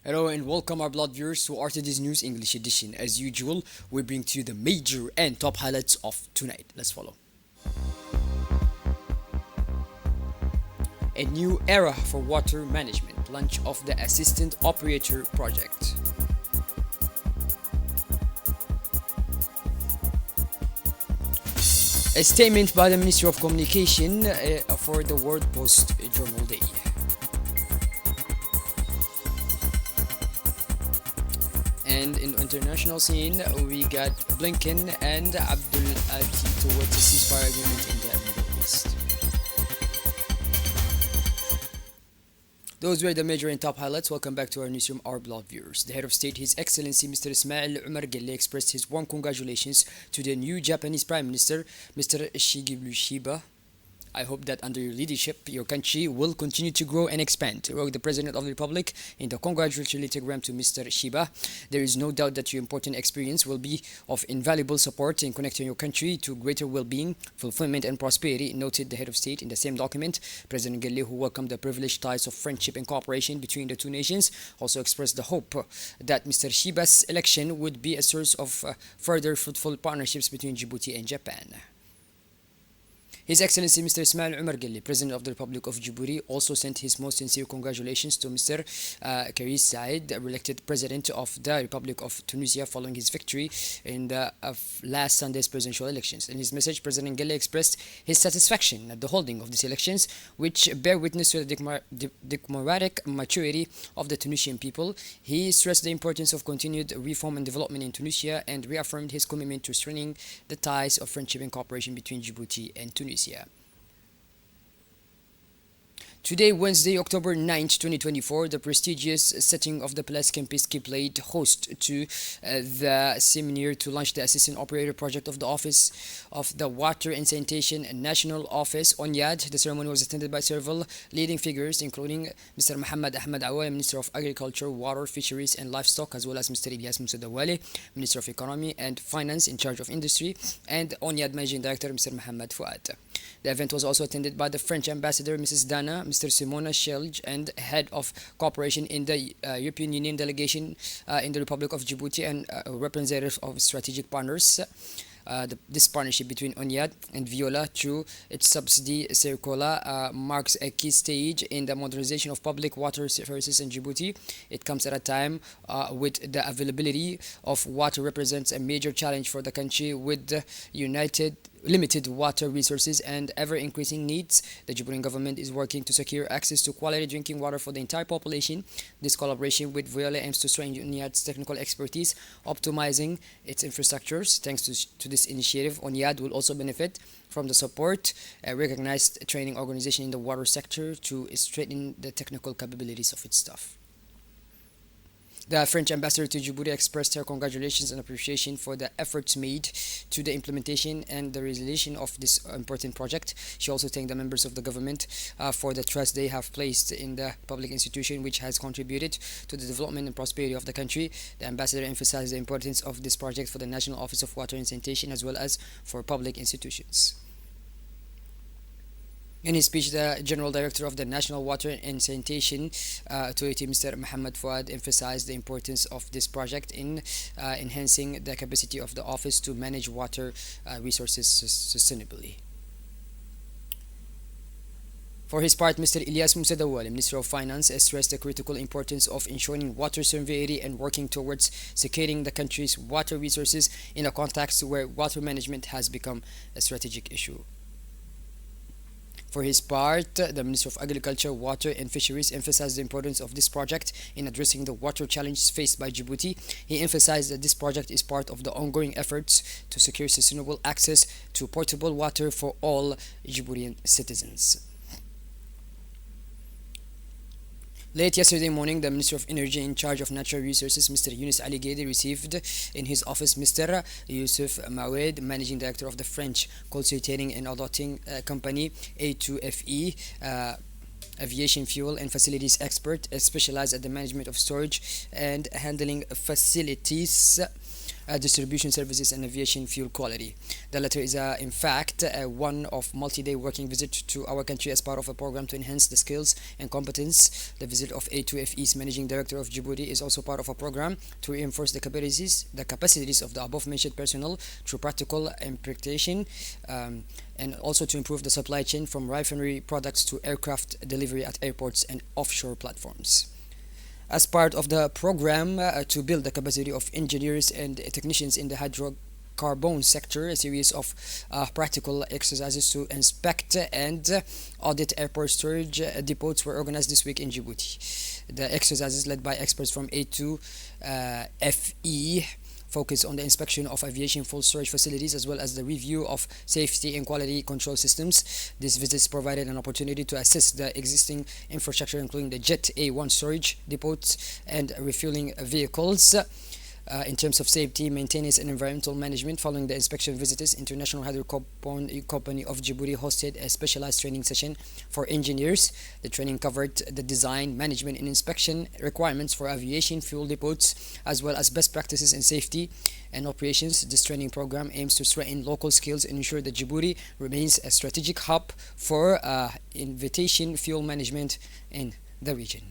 Hello and welcome our blood viewers to RTD's News English edition. As usual, we bring to you the major and top highlights of tonight. Let's follow. A new era for water management. Launch of the Assistant Operator Project. A statement by the Ministry of Communication for the World Post Journal Day. And in the international scene, we got Blinken and Abdul Ati towards a ceasefire agreement in the Middle East. Those were the major and top highlights. Welcome back to our newsroom, our blog viewers. The head of state, His Excellency Mr. Ismail Umar Gelle, expressed his warm congratulations to the new Japanese Prime Minister, Mr. Shigeru. I hope that under your leadership, your country will continue to grow and expand, wrote the President of the Republic in the congratulatory telegram to Mr. Shiba. There is no doubt that your important experience will be of invaluable support in connecting your country to greater well-being, fulfillment, and prosperity, noted the head of state in the same document. President Gelle, who welcomed the privileged ties of friendship and cooperation between the two nations, also expressed the hope that Mr. Shiba's election would be a source of further fruitful partnerships between Djibouti and Japan. His Excellency Mr. Ismail Umar Gelle, President of the Republic of Djibouti, also sent his most sincere congratulations to Mr. Kais Saied, elected President of the Republic of Tunisia following his victory in the last Sunday's presidential elections. In his message, President Gelle expressed his satisfaction at the holding of these elections, which bear witness to the democratic maturity of the Tunisian people. He stressed the importance of continued reform and development in Tunisia and reaffirmed his commitment to strengthening the ties of friendship and cooperation between Djibouti and Tunisia. Today, Wednesday, October 9th, 2024, the prestigious setting of the Place Kempinski played host to the seminar to launch the Assistant Operator Project of the Office of the Water and Sanitation National Office, ONYAD. The ceremony was attended by several leading figures, including Mr. Mohammed Ahmed Awale, Minister of Agriculture, Water, Fisheries and Livestock, as well as Mr. Ilyas Moussa Dawale, Minister of Economy and Finance in charge of Industry, and ONYAD Managing Director, Mr. Mohammed Fouad. The event was also attended by the French Ambassador, Mrs. Dana, Mr. Simona Shelj, and Head of Cooperation in the European Union Delegation in the Republic of Djibouti, and representatives of strategic partners. This partnership between ONYAD and Viola through its subsidy Circola marks a key stage in the modernization of public water services in Djibouti. It comes at a time with the availability of water represents a major challenge for the country with the limited water resources and ever-increasing needs. The Djiboutian government is working to secure access to quality drinking water for the entire population. This collaboration with Viola aims to strengthen ONYAD's technical expertise, optimizing its infrastructures. Thanks to this initiative, ONYAD will also benefit from the support a recognized training organization in the water sector to strengthen the technical capabilities of its staff. The French ambassador to Djibouti expressed her congratulations and appreciation for the efforts made to the implementation and the resolution of this important project. She also thanked the members of the government for the trust they have placed in the public institution, which has contributed to the development and prosperity of the country. The ambassador emphasized the importance of this project for the National Office of Water and Sanitation as well as for public institutions. In his speech, the General Director of the National Water and Sanitation Authority, Mr. Mohammed Fouad, emphasized the importance of this project in enhancing the capacity of the office to manage water resources sustainably. For his part, Mr. Ilyas Moussa Dawale, Minister of Finance, stressed the critical importance of ensuring water sovereignty and working towards securing the country's water resources in a context where water management has become a strategic issue. For his part, the Minister of Agriculture, Water and Fisheries emphasized the importance of this project in addressing the water challenges faced by Djibouti. He emphasized that this project is part of the ongoing efforts to secure sustainable access to potable water for all Djiboutian citizens. Late yesterday morning, the Minister of Energy in charge of Natural Resources, Mr. Yunus Ali Guedi, received in his office Mr. Youssef Mawed, Managing Director of the French Consulting and Auditing Company A2FE, aviation fuel and facilities expert, specialized at the management of storage and handling facilities. distribution services, and aviation fuel quality. The latter is, in fact, one of multi-day working visit to our country as part of a program to enhance the skills and competence. The visit of A2FE's managing director of Djibouti is also part of a program to reinforce the capacities of the above-mentioned personnel through practical implementation, and also to improve the supply chain from refinery products to aircraft delivery at airports and offshore platforms. As part of the program to build the capacity of engineers and technicians in the hydrocarbon sector, a series of practical exercises to inspect and audit airport storage depots were organized this week in Djibouti. The exercises, led by experts from A2FE, focus on the inspection of aviation fuel storage facilities as well as the review of safety and quality control systems. These visits provided an opportunity to assess the existing infrastructure, including the Jet A1 storage depots and refueling vehicles. In terms of safety, maintenance, and environmental management, following the inspection visitors, International Hydrocarbon Company of Djibouti hosted a specialized training session for engineers. The training covered the design, management, and inspection requirements for aviation fuel depots, as well as best practices in safety and operations. This training program aims to strengthen local skills and ensure that Djibouti remains a strategic hub for aviation fuel management in the region.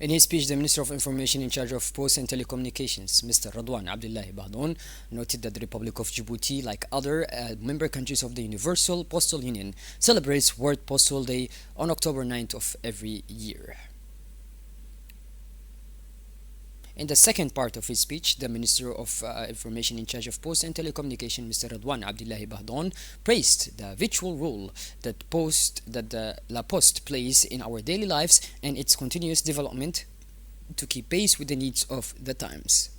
In his speech, the Minister of Information in charge of Posts and Telecommunications, Mr. Radwan Abdullahi Bahdoun, noted that the Republic of Djibouti, like other member countries of the Universal Postal Union, celebrates World Postal Day on October 9th of every year. In the second part of his speech, the Minister of Information in charge of Post and Telecommunication, Mr. Radwan Abdullahi Bahdoun, praised the virtual role that the La Poste plays in our daily lives and its continuous development to keep pace with the needs of the times.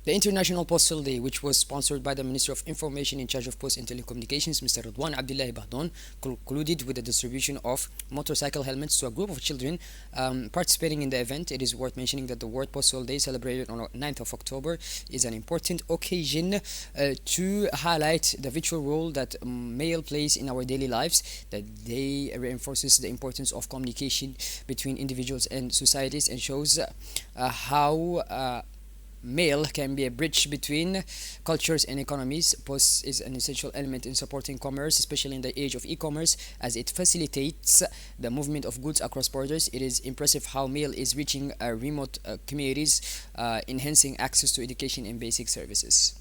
The International Postal Day, which was sponsored by the Minister of Information in charge of Posts and Telecommunications, Mr. Radwan Abdullahi Bahdoun, concluded with the distribution of motorcycle helmets to a group of children participating in the event. It is worth mentioning that the World Postal Day, celebrated on 9th of October, is an important occasion to highlight the vital role that mail plays in our daily lives. That day reinforces the importance of communication between individuals and societies and shows how mail can be a bridge between cultures and economies. Post is an essential element in supporting commerce, especially in the age of e-commerce, as it facilitates the movement of goods across borders. It is impressive how mail is reaching remote communities, enhancing access to education and basic services.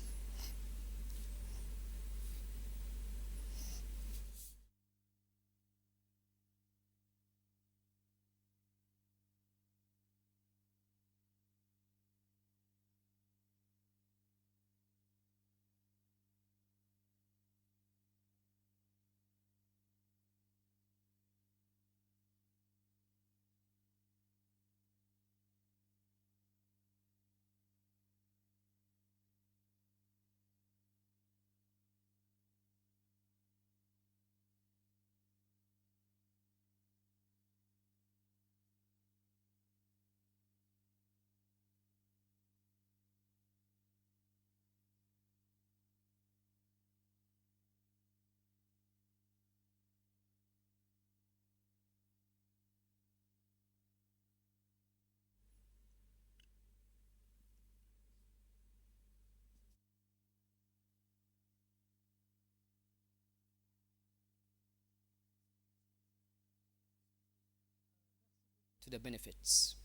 To the benefits.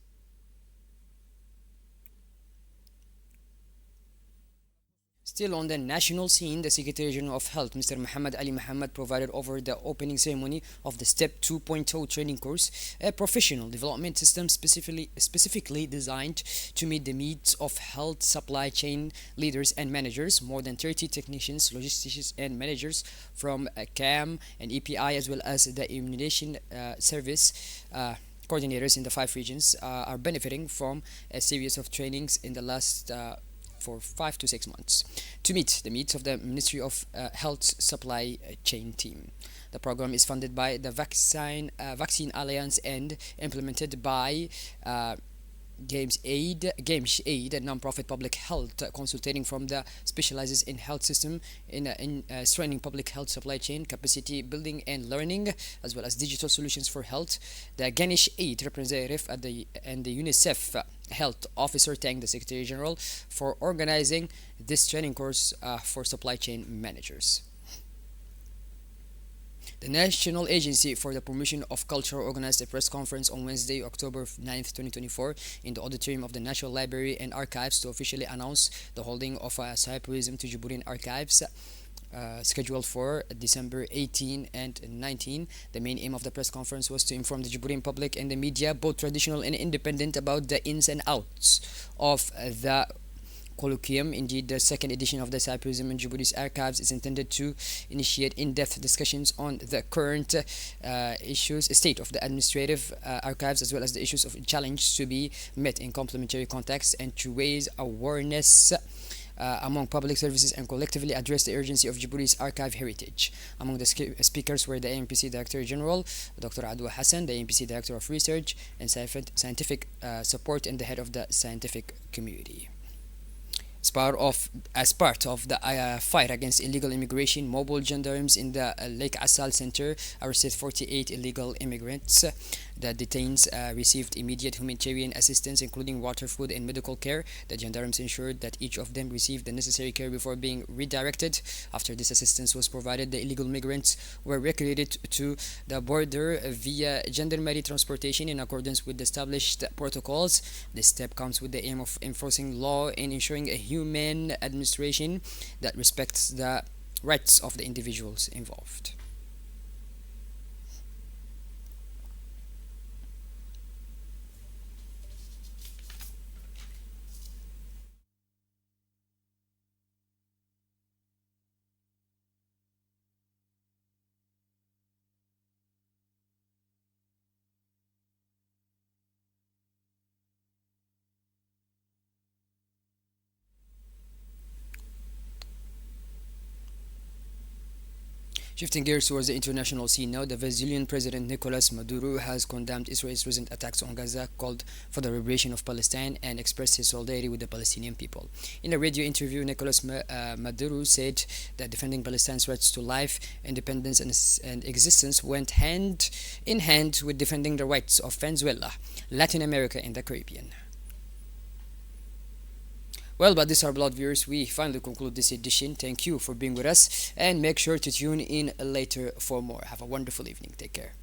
Still on the national scene, the Secretary General of Health, Mr. Muhammad Ali Muhammad, provided over the opening ceremony of the STEP 2.0 training course, a professional development system specifically designed to meet the needs of health supply chain leaders and managers. More than 30 technicians, logisticians, and managers from CAM and EPI, as well as the immunization service. Coordinators in the five regions are benefiting from a series of trainings in the last for 5 to 6 months to meet the needs of the Ministry of Health Supply Chain team. The program is funded by the Vaccine Alliance and implemented by Games Aid, a non-profit public health consulting from the specializes in health system in strengthening public health supply chain capacity building and learning, as well as digital solutions for health. The Ganesh Aid representative and the UNICEF health officer thanked the Secretary General for organizing this training course for supply chain managers. The National Agency for the Promotion of Culture organized a press conference on Wednesday, October 9th, 2024, in the auditorium of the National Library and Archives to officially announce the holding of a Cyprianism to Djiboutian Archives scheduled for December 18 and 19. The main aim of the press conference was to inform the Djiboutian public and the media, both traditional and independent, about the ins and outs of the colloquium. Indeed, the second edition of the Cyprianism and Djibouti's Archives is intended to initiate in-depth discussions on the current state of the administrative archives, as well as the issues of challenge to be met in complementary contexts, and to raise awareness among public services and collectively address the urgency of Djibouti's archive heritage. Among the speakers were the AMPC Director General, Dr. Adwa Hassan, the AMPC Director of Research and Scientific Support, and the head of the scientific community. As part of the fight against illegal immigration, mobile gendarmes in the Lake Assal Center arrested 48 illegal immigrants. The detainees received immediate humanitarian assistance, including water, food, and medical care. The gendarmes ensured that each of them received the necessary care before being redirected. After this assistance was provided, the illegal migrants were recreated to the border via gendarmerie transportation in accordance with the established protocols. This step comes with the aim of enforcing law and ensuring a humane administration that respects the rights of the individuals involved. Shifting gears towards the international scene now, the Venezuelan President Nicolas Maduro has condemned Israel's recent attacks on Gaza, called for the liberation of Palestine, and expressed his solidarity with the Palestinian people. In a radio interview, Nicolas Maduro said that defending Palestine's rights to life, independence, and existence went hand in hand with defending the rights of Venezuela, Latin America, and the Caribbean. Well, but these are blood viewers. We finally conclude this edition. Thank you for being with us, and make sure to tune in later for more. Have a wonderful evening. Take care.